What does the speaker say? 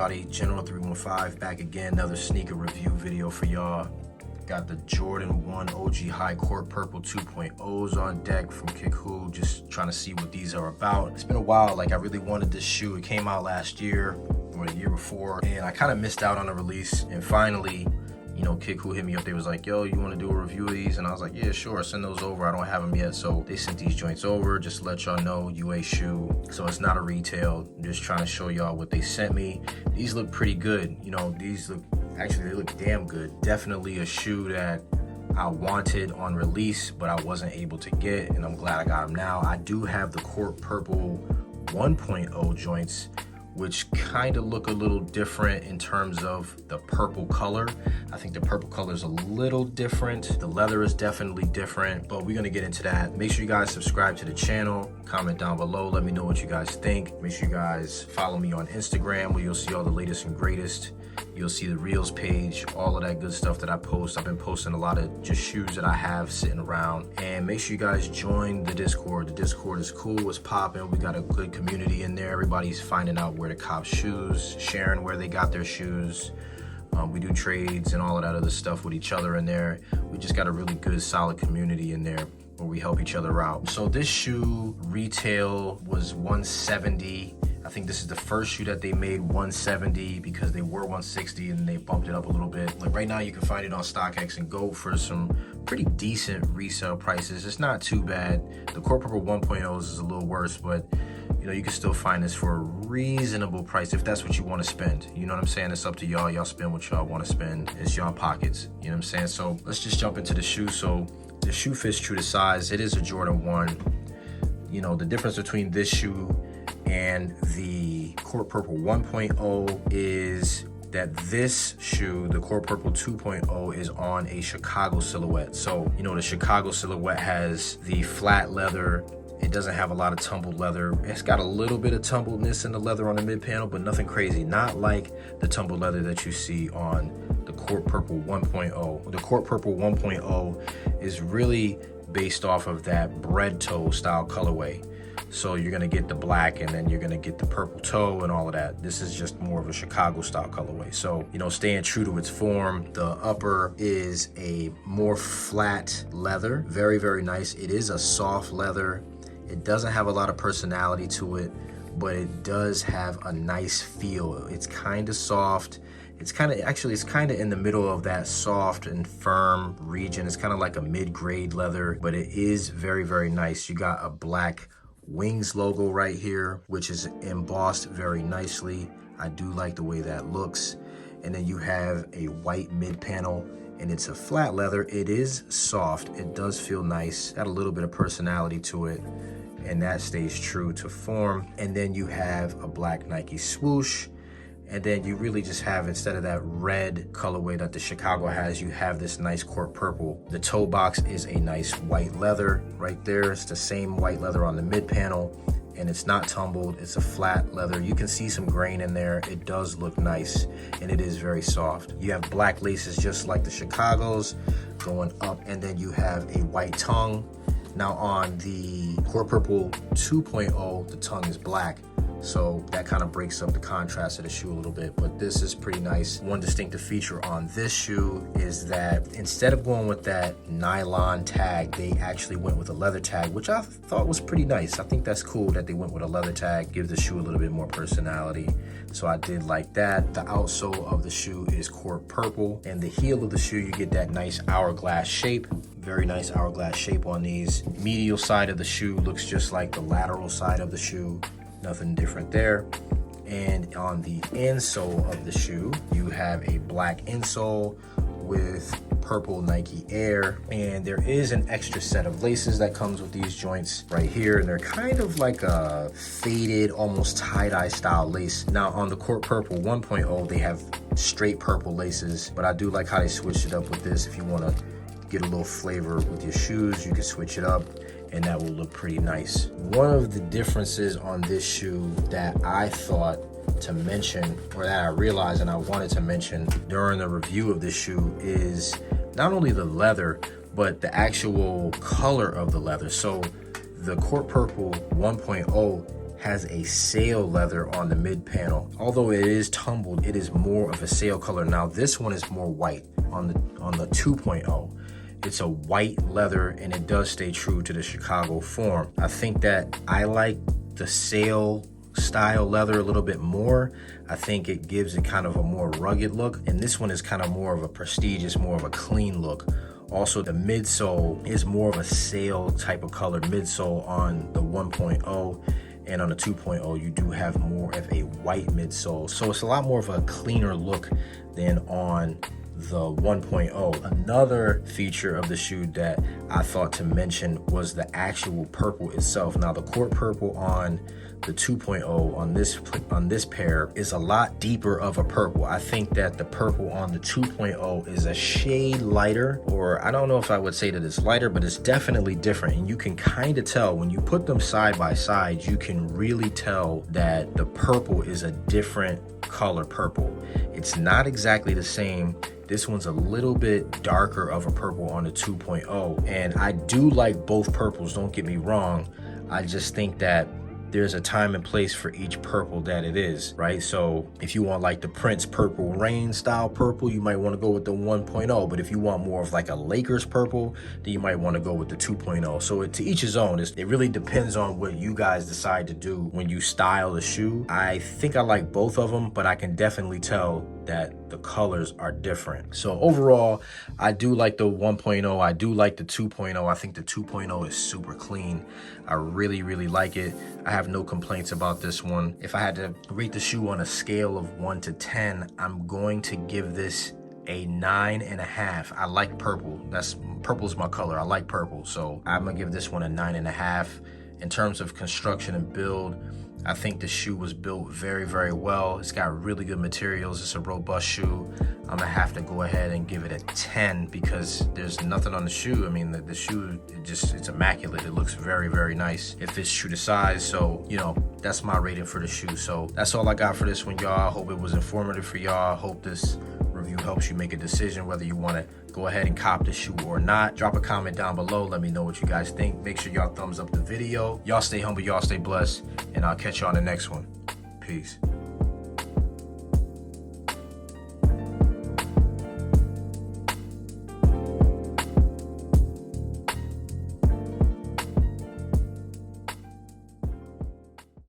everybody? General315 back again, another sneaker review video for y'all. Got the Jordan 1 OG High Court Purple 2.0s on deck from Kickoo. Just trying to see what these are about. It's been a while, like I really wanted this shoe. It came out last year or the year before, and I kind of missed out on the release. And finally, you know, Kickoo hit me up. They was like, yo, you want to do a review of these? And I was like, yeah, sure, send those over. I don't have them yet. So they sent these joints over, just to let y'all know, UA shoe. So it's not a retail. I'm just trying to show y'all what they sent me. These look pretty good. You know, these look, actually, they look damn good. Definitely a shoe that I wanted on release, but I wasn't able to get, and I'm glad I got them now. I do have the Court Purple 1.0 joints, which kind of look a little different in terms of the purple color. I think the purple color is a little different. The leather is definitely different, but we're gonna get into that. Make sure you guys subscribe to the channel, comment down below, let me know what you guys think. Make sure you guys follow me on Instagram, where you'll see all the latest and greatest. You'll see the Reels page, all of that good stuff that I post. I've been posting a lot of just shoes that I have sitting around. And make sure you guys join the Discord. The Discord is cool, it's popping. We got a good community in there. Everybody's finding out where to cop shoes, sharing where they got their shoes. We do trades and all of that other stuff with each other in there. We just got a really good, solid community in there where we help each other out. So this shoe retail was $170. I think this is the first shoe that they made $170 because they were $160 and they bumped it up a little bit. Like right now you can find it on StockX and Go for some pretty decent resale prices. It's not too bad. The Court Purple 1.0s is a little worse, but you know, you can still find this for a reasonable price if that's what you want to spend. You know what I'm saying? It's up to y'all. Y'all spend what y'all want to spend. It's y'all pockets. You know what I'm saying? So let's just jump into the shoe. So the shoe fits true to size. It is a Jordan 1. You know, the difference between this shoe and the Court Purple 1.0 is that this shoe, the Court Purple 2.0, is on a Chicago silhouette. So, you know, the Chicago silhouette has the flat leather. It doesn't have a lot of tumbled leather. It's got a little bit of tumbledness in the leather on the mid panel, but nothing crazy. Not like the tumbled leather that you see on the Court Purple 1.0. The Court Purple 1.0 is really based off of that bread toe style colorway. So you're gonna get the black and then you're gonna get the purple toe and all of that. This is just more of a Chicago style colorway. So, you know, staying true to its form. The upper is a more flat leather. Very, very nice. It is a soft leather. It doesn't have a lot of personality to it, but it does have a nice feel. It's kind of soft. It's kind of in the middle of that soft and firm region. It's kind of like a mid-grade leather, but it is very, very nice. You got a black Wings logo right here, which is embossed very nicely. I do like the way that looks. And then you have a white mid panel, and it's a flat leather. It is soft. It does feel nice. Got a little bit of personality to it, and that stays true to form. And then you have a black Nike swoosh. And then you really just have, instead of that red colorway that the Chicago has, you have this nice Court Purple. The toe box is a nice white leather right there. It's the same white leather on the mid panel, and it's not tumbled. It's a flat leather. You can see some grain in there. It does look nice, and it is very soft. You have black laces just like the Chicago's going up, and then you have a white tongue. Now on the Court Purple 2.0, the tongue is black. So that kind of breaks up the contrast of the shoe a little bit, but this is pretty nice. One distinctive feature on this shoe is that instead of going with that nylon tag, they actually went with a leather tag, which I thought was pretty nice. I think that's cool that they went with a leather tag, give the shoe a little bit more personality. So I did like that. The outsole of the shoe is Court Purple, and the heel of the shoe, you get that nice hourglass shape. Very nice hourglass shape on these. Medial side of the shoe looks just like the lateral side of the shoe. Nothing different there. And on the insole of the shoe, you have a black insole with purple Nike Air, and there is an extra set of laces that comes with these joints right here, and they're kind of like a faded, almost tie-dye style lace. Now on the Court Purple 1.0, they have straight purple laces, but I do like how they switched it up with this. If you want to get a little flavor with your shoes, you can switch it up, and that will look pretty nice. One of the differences on this shoe that I thought to mention, or that I realized and I wanted to mention during the review of this shoe, is not only the leather, but the actual color of the leather. So the Court Purple 1.0 has a sail leather on the mid panel. Although it is tumbled, it is more of a sail color. Now this one is more white on the 2.0. It's a white leather and it does stay true to the Chicago form. I think that I like the sail style leather a little bit more. I think it gives it kind of a more rugged look, and this one is kind of more of a prestigious, more of a clean look. Also, the midsole is more of a sail type of color midsole on the 1.0, and on the 2.0 you do have more of a white midsole, so it's a lot more of a cleaner look than on the 1.0. Another feature of the shoe that I thought to mention was the actual purple itself. Now the court purple on the 2.0 on this pair is a lot deeper of a purple. I think that the purple on the 2.0 is a shade lighter, or I don't know if I would say that it's lighter, but it's definitely different. And you can kind of tell when you put them side by side, you can really tell that the purple is a different color purple. It's not exactly the same. This one's a little bit darker of a purple on the 2.0, and I do like both purples, don't get me wrong. I just think that there's a time and place for each purple that it is, right? So if you want like the Prince Purple Rain style purple, you might want to go with the 1.0, but if you want more of like a Lakers purple, then you might want to go with the 2.0. So to each his own. It really depends on what you guys decide to do when you style the shoe. I think I like both of them, but I can definitely tell that the colors are different. So overall, I do like the 1.0. I do like the 2.0. I think the 2.0 is super clean. I really, really like it. I have no complaints about this one. If I had to rate the shoe on a scale of 1 to 10, I'm going to give this a 9.5. I like purple. Purple's my color. I like purple. So I'm gonna give this one a 9.5. In terms of construction and build, I think the shoe was built very, very well. It's got really good materials. It's a robust shoe. I'm gonna have to go ahead and give it a 10 because there's nothing on the shoe. I mean, the shoe, it's immaculate. It looks very, very nice. It fits true to size. So, you know, that's my rating for the shoe. So that's all I got for this one, y'all. I hope it was informative for y'all. I hope this review helps you make a decision whether you want to go ahead and cop the shoe or not. Drop a comment down below. Let me know what you guys think. Make sure y'all thumbs up the video. Y'all stay humble, y'all stay blessed, and I'll catch you on the next one. Peace.